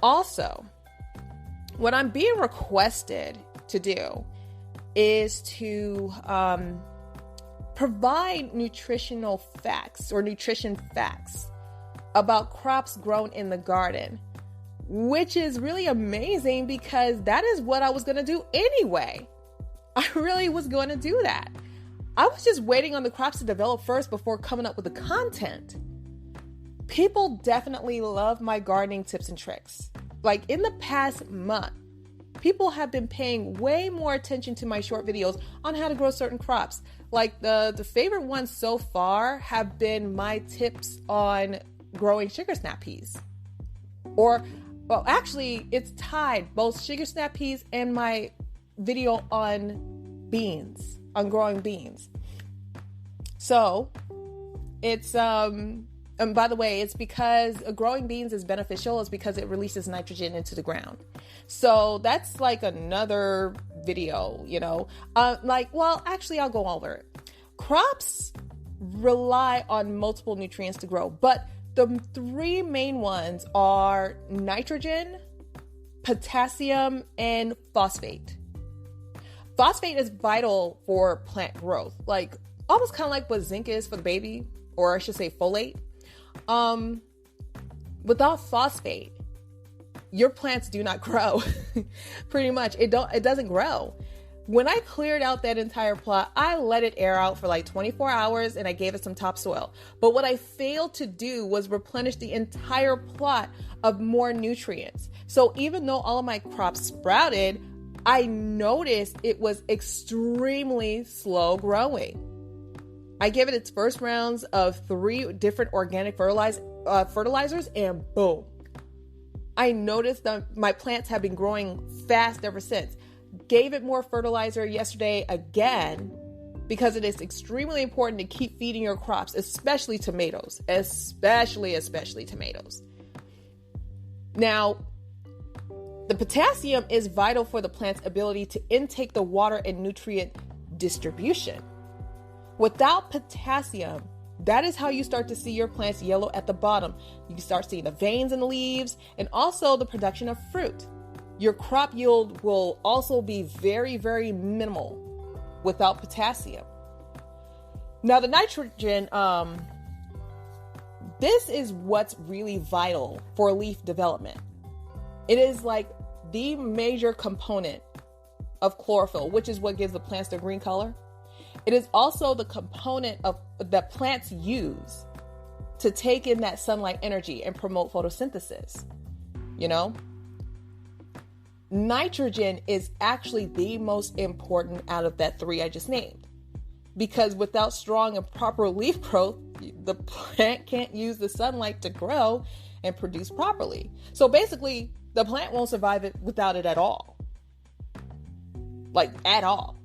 Also, what I'm being requested to do is to provide nutritional facts or nutrition facts about crops grown in the garden, which is really amazing because that is what I was going to do anyway. I really was going to do that. I was just waiting on the crops to develop first before coming up with the content. People definitely love my gardening tips and tricks. Like in the past month, people have been paying way more attention to my short videos on how to grow certain crops. Like the favorite ones so far have been my tips on growing sugar snap peas. Well, actually, it's tied, both sugar snap peas and my video on beans, on growing beans. So it's, and by the way, it's because growing beans is beneficial. It's because it releases nitrogen into the ground. So that's like another video, you know, actually I'll go over it. Crops rely on multiple nutrients to grow, but the three main ones are nitrogen, potassium, and phosphate. Phosphate is vital for plant growth, like almost kind of like what zinc is for the baby, or I should say folate. Without phosphate, your plants do not grow. Pretty much, it doesn't grow. When I cleared out that entire plot, I let it air out for like 24 hours and I gave it some topsoil. But what I failed to do was replenish the entire plot of more nutrients. So even though all of my crops sprouted, I noticed it was extremely slow growing. I gave it its first rounds of 3 different organic fertilizers and boom. I noticed that my plants have been growing fast ever since. Gave it more fertilizer yesterday again because it is extremely important to keep feeding your crops, especially tomatoes, especially tomatoes. Now, the potassium is vital for the plant's ability to intake the water and nutrient distribution. Without potassium, that is how you start to see your plants yellow at the bottom. You can start seeing the veins in the leaves and also the production of fruit. Your crop yield will also be very, very minimal without potassium. Now the nitrogen, this is what's really vital for leaf development. It is like the major component of chlorophyll, which is what gives the plants their green color. It is also the component that plants use to take in that sunlight energy and promote photosynthesis. You know? Nitrogen is actually the most important out of that 3 I just named. Because without strong and proper leaf growth, the plant can't use the sunlight to grow and produce properly. So basically, the plant won't survive it without it at all. Like, at all.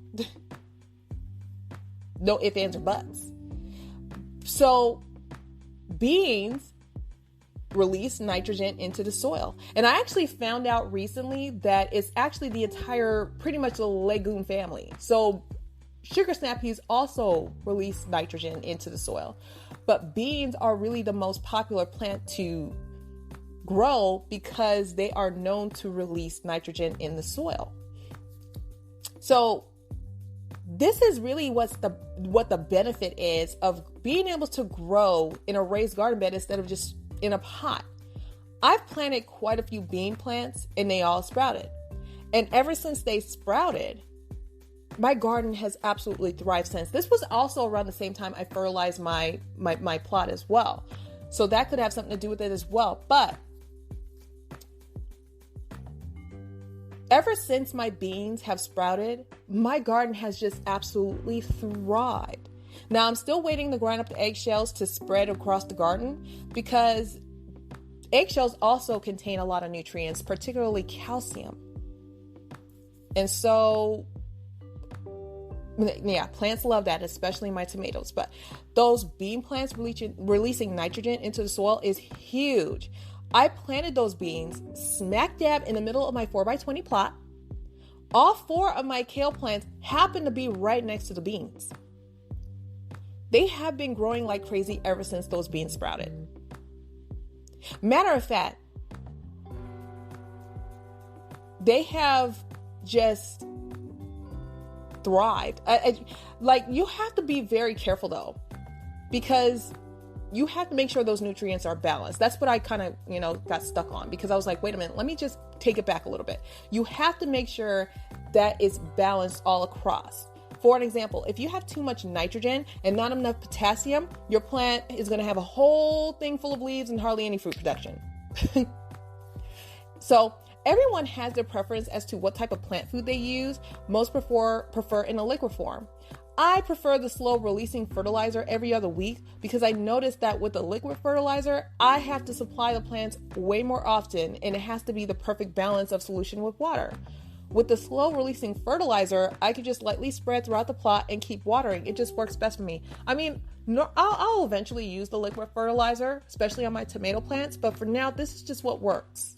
No ifs, ands, or buts. So, beans release nitrogen into the soil. And I actually found out recently that it's actually the entire, pretty much the legume family. So, sugar snap peas also release nitrogen into the soil. But beans are really the most popular plant to grow because they are known to release nitrogen in the soil. So, this is really what the benefit is of being able to grow in a raised garden bed instead of just in a pot. I've planted quite a few bean plants and they all sprouted. And ever since they sprouted, my garden has absolutely thrived since. This was also around the same time I fertilized my plot as well. So that could have something to do with it as well. But ever since my beans have sprouted, my garden has just absolutely thrived. Now, I'm still waiting to grind up the eggshells to spread across the garden because eggshells also contain a lot of nutrients, particularly calcium. And so, yeah, plants love that, especially my tomatoes. But those bean plants releasing nitrogen into the soil is huge. I planted those beans smack dab in the middle of my 4x20 plot. All 4 of my kale plants happen to be right next to the beans. They have been growing like crazy ever since those beans sprouted. Matter of fact, they have just thrived. Like, you have to be very careful though, because you have to make sure those nutrients are balanced. That's what I kind of, got stuck on, because I was like, wait a minute, let me just take it back a little bit. You have to make sure that it's balanced all across. For an example, if you have too much nitrogen and not enough potassium, your plant is going to have a whole thing full of leaves and hardly any fruit production. So everyone has their preference as to what type of plant food they use. Most prefer in a liquid form. I prefer the slow releasing fertilizer every other week, because I noticed that with the liquid fertilizer, I have to supply the plants way more often, and it has to be the perfect balance of solution with water. With the slow releasing fertilizer, I could just lightly spread throughout the plot and keep watering. It just works best for me. I mean, I'll eventually use the liquid fertilizer, especially on my tomato plants, but for now, this is just what works.